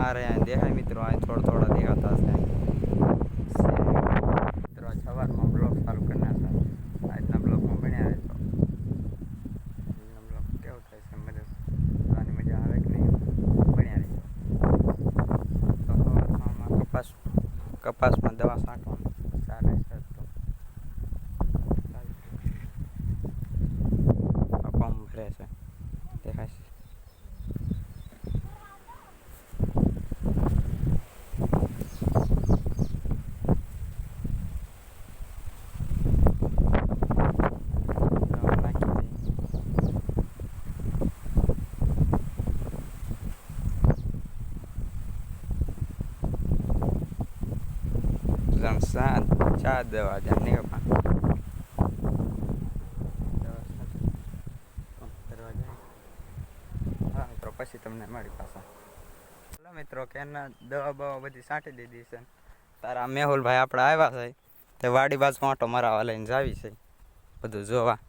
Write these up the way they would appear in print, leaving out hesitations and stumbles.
आ रहे हैं देखा मित्रों आज थोड़ा दिखाता है मित्रों सवार में ब्लॉग चालू करना था आज ना ब्लॉग में बने आए तो ब्लॉग क्या होता है इसमें मदद आने मजा आवे कि नहीं बने रही तो कपास में दवा छांटवा चाले છે તો પંપ ભરે છે દેખાય છે ચા દવા ધ્યાન નહીં કપા હા મિત્રો પછી તમને મારી પાસે ચાલો મિત્રો કેના દવા બવા બધી છાંટી દીધી છે તારા મેહુલભાઈ આપણે આવ્યા છે તે વાડી બાજુ આંટો મરાવા લઈને જાવી છે બધું જોવા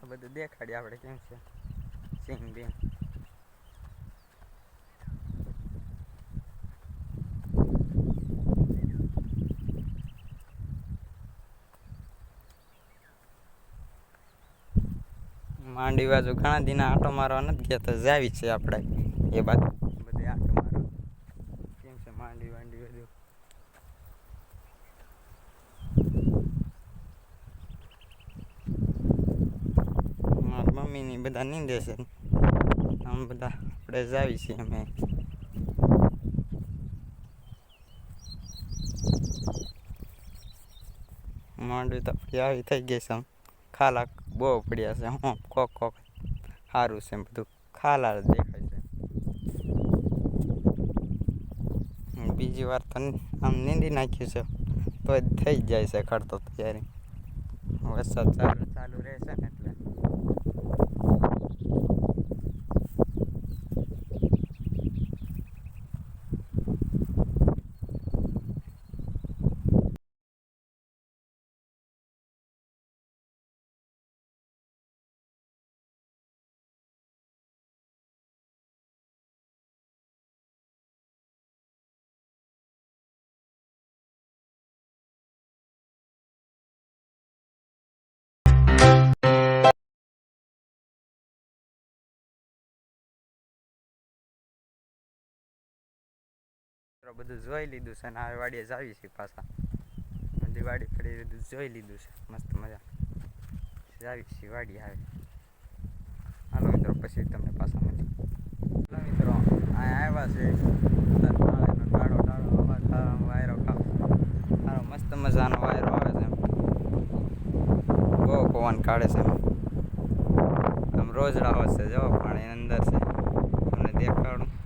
બધું દેખાડી આપણે કેમ છે સિંગ બીંગ માંડી બાજુ ઘણા દિના આંટો મારવા નથી ગયા તો જાવી છે આપણે એ બાજુ બધે આંટો મારવા કેમ છે માંડી વાંડી બધું મારી મમ્મીની બધા નીંદે છે આમ બધા આપણે જાવી છીએ અમે માંડવી તો આવી થઈ ગઈ છે ખાલા બહુ પડ્યા છે હું કોક સારું છે બધું ખાલા દેખાય છે બીજી વાર તો આમ નીંદી નાખ્યું છે તો જ થઈ જાય છે ખડતો તૈયારી વરસાદ ચાલુ રહેશે ને એટલે બધું જોઈ લીધું છે ને હવે વાડીએ જાવી છે પાછા બધી વાડી ફરી બધું જોઈ લીધું છે મસ્ત મજા જાવી છે વાડી આવે હાલો મિત્રો પછી તમને પાછા મળી હાલો મિત્રો અહીંયા આવ્યા છે ટાળો વાયરો ખાવ સારો મસ્ત મજાનો વાયરો આવે છે બહુ પવન કાઢે છે આમ રોજડા હોય છે જો પાણી અંદર છે તમને દેખાડું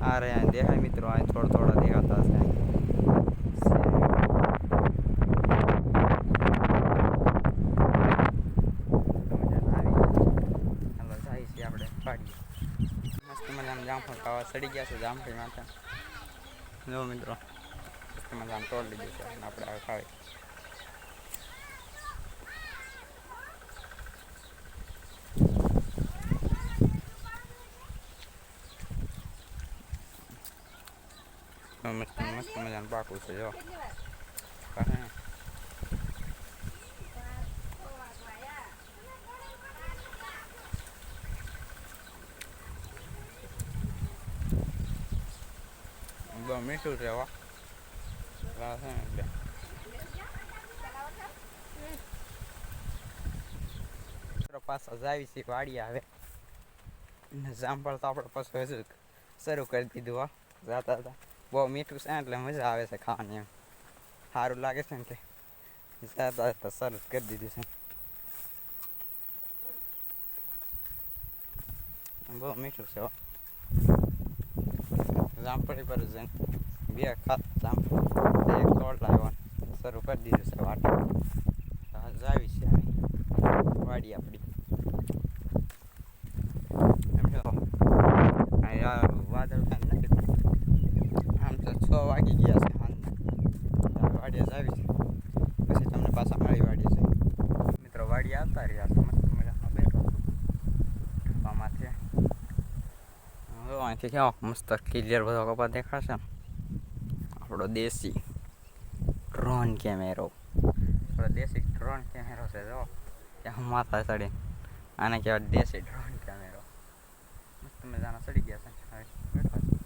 आ रहे हैं देखा मित्रों आज थोड़ा दिखाता है मस्त मजा जामफळ खावा सड़ी गया છે જામફળી માટે જો મિત્રો મસ્ત મજા તોડ લીધું છે આપણે ખાવી મસ્ત મજાનું પાકું છે જો બહુ મીઠું છે પાછા જાવી છે વાડી આવે જામફળ તો આપણે પાછું હજુ શરૂ કરી દીધું જાતા હતા બહુ મીઠું છે એટલે મજા આવે છે ખાવાની એમ સારું લાગે છે ને એટલે જાતા હતા શરૂ કરી દીધું છે બહુ મીઠું છે જામફળી પર જઈને બે ખાત જામફળ એક તોડ લાવવાનું શરૂ કરી દીધું છે વાટે જાવી છે વાડી આપણી વાદળ કાંઈ નથી આમ તો 6 વાગી ગયા છે વાડીએ જાવી છે પછી તમને પાછા મારી વાડીએ છે મિત્રો વાડી આવતા જોતા રહ્યા છો મસ્ત મજામાં બેઠો છું આમાંથી અહીંથી કેવો મસ્ત ક્લિયર બધો કપા દેખાશે આપણો દેશી ડ્રોન કેમેરો છે જો ત્યાં માથા ચડી આને કહેવાય દેશી ડ્રોન કેમેરો મસ્ત મજાના ચડી ગયા છે હવે બેઠો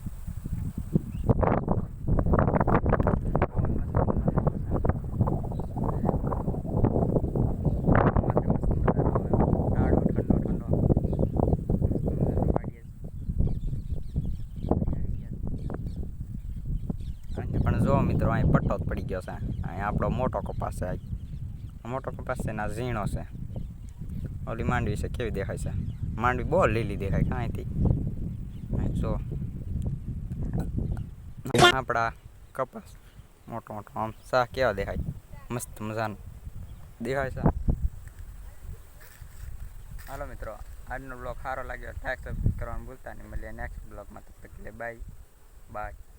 પણ જો મિત્રો અહીં પટ્ટો જ પડી ગયો છે અહીં આપણો મોટો કપાસ છે મોટો કપાસ છે ને આ ઝીણો છે ઓલી માંડવી છે કેવી દેખાય છે માંડવી બહુ લીલી દેખાય કાંઈથી જો આપણા કપાસ મોટો મોટો આમ શાહ કેવા દેખાય મસ્ત મજાનો દેખાય છે હાલો મિત્રો આજનો બ્લોગ સારો લાગ્યો લાઈક સબસ્ક્રાઈબ કરવાનું ભૂલતા નહીં મળીએ નેક્સ્ટ બ્લોગમાં તબ તક કે બાય બાય